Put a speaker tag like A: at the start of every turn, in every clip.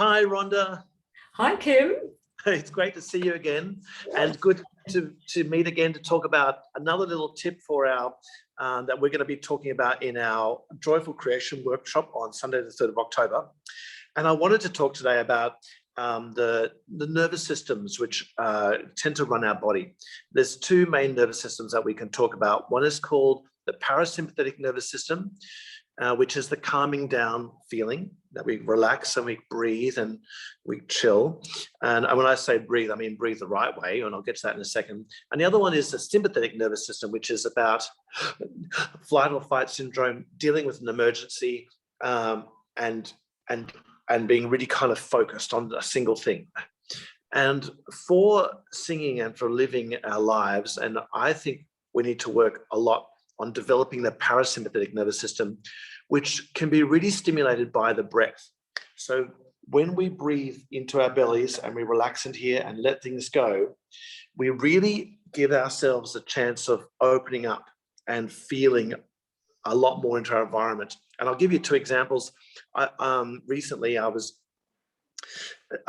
A: Hi, Rhonda.
B: Hi, Kim.
A: It's great to see you again, and good to meet again to talk about another little tip for our that we're going to be talking about in our Joyful Creation workshop on Sunday, the 3rd of October. And I wanted to talk today about the nervous systems which tend to run our body. There's two main nervous systems that we can talk about. One is called the parasympathetic nervous system, which is the calming down feeling that we relax and we breathe and we chill. And when I say breathe, I mean breathe the right way, and I'll get to that in a second. And the other one is the sympathetic nervous system, which is about flight or fight syndrome, dealing with an emergency, and being really kind of focused on a single thing. And for singing and for living our lives, and I think we need to work a lot on developing the parasympathetic nervous system, which can be really stimulated by the breath. So when we breathe into our bellies and we relax into here and let things go, we really give ourselves a chance of opening up and feeling a lot more into our environment. And I'll give you two examples. Recently, I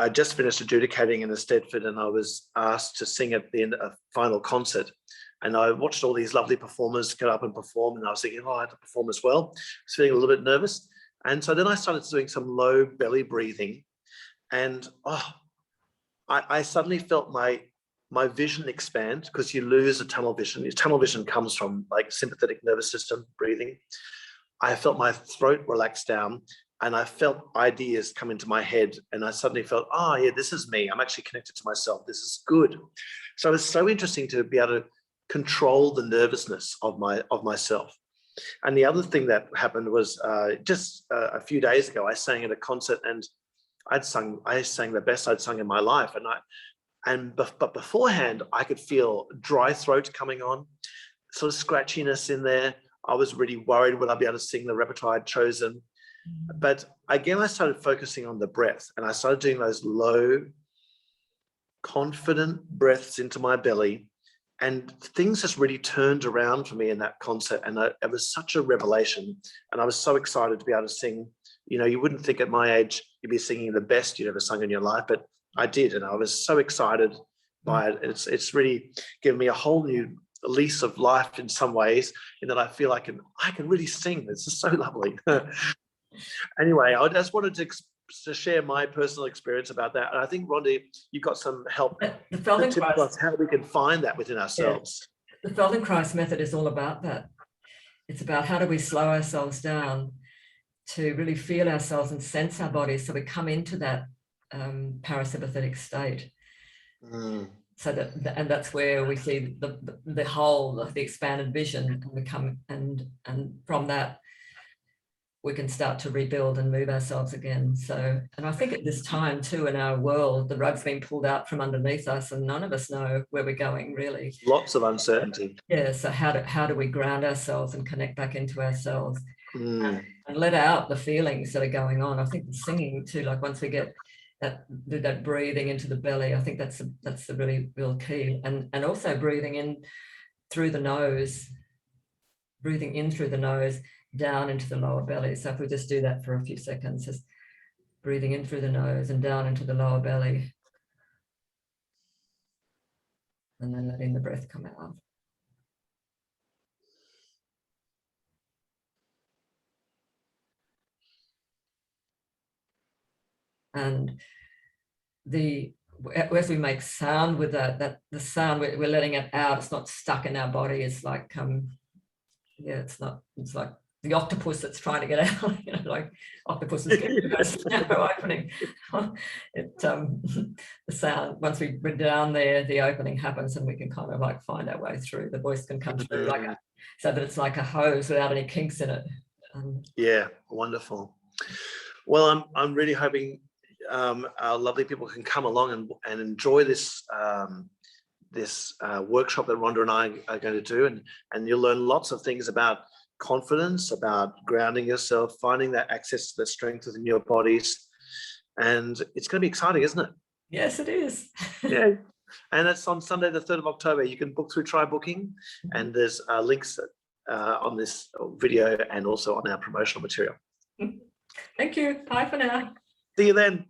A: just finished adjudicating in a Stedford, and I was asked to sing at the end of a final concert. And I watched all these lovely performers get up and perform, and I was thinking, oh, I had to perform as well. I was feeling a little bit nervous. And so then I started doing some low belly breathing, and I suddenly felt my vision expand, because you lose a tunnel vision. Your tunnel vision comes from like sympathetic nervous system breathing. I felt my throat relax down, and I felt ideas come into my head, and I suddenly felt, oh yeah, this is me. I'm actually connected to myself. This is good. So it's so interesting to be able to control the nervousness of myself. And the other thing that happened was just a few days ago, I sang at a concert, and I sang the best I'd sung in my life. But beforehand, I could feel dry throat coming on, sort of scratchiness in there. I was really worried, would I be able to sing the repertoire I'd chosen? But again, I started focusing on the breath, and I started doing those low, confident breaths into my belly. And things just really turned around for me in that concert. And it was such a revelation. And I was so excited to be able to sing. You know, you wouldn't think at my age you'd be singing the best you'd ever sung in your life, but I did. And I was so excited by it. It's really given me a whole new lease of life in some ways, in that I feel I can really sing. This is so lovely. Anyway, I just wanted to share my personal experience about that. And I think, Rhonda, you've got some help
B: the Feldenkrais,
A: how we can find that within ourselves.
B: Yeah. The Feldenkrais method is all about that. It's about how do we slow ourselves down to really feel ourselves and sense our bodies, so we come into that parasympathetic state. So and that's where we see the whole of the expanded vision, and we come and from that we can start to rebuild and move ourselves again. So, and I think at this time too, in our world, the rug's been pulled out from underneath us, and none of us know where we're going, really.
A: Lots of uncertainty.
B: Yeah. So how do we ground ourselves and connect back into ourselves, and let out the feelings that are going on? I think the singing too, like once we get that breathing into the belly, I think that's the really real key, and also breathing in through the nose, down into the lower belly. So if we just do that for a few seconds, just breathing in through the nose and down into the lower belly, and then letting the breath come out. And as we make sound with that the sound, we're letting it out. It's not stuck in our body. It's like it's like the octopus that's trying to get out, you know, like octopuses get narrow opening. The sound, once we're down there, the opening happens, and we can kind of like find our way through. The voice can come through so that it's like a hose without any kinks in it.
A: Yeah, wonderful. Well, I'm really hoping our lovely people can come along and enjoy this workshop that Rhonda and I are going to do, and you'll learn lots of things about confidence, about grounding yourself, finding that access to the strength within your bodies. And it's going to be exciting, isn't it?
B: Yes, it is.
A: Yeah. And it's on Sunday, the 3rd of October. You can book through Try Booking, and there's links on this video and also on our promotional material.
B: Thank you. Bye for now.
A: See you then.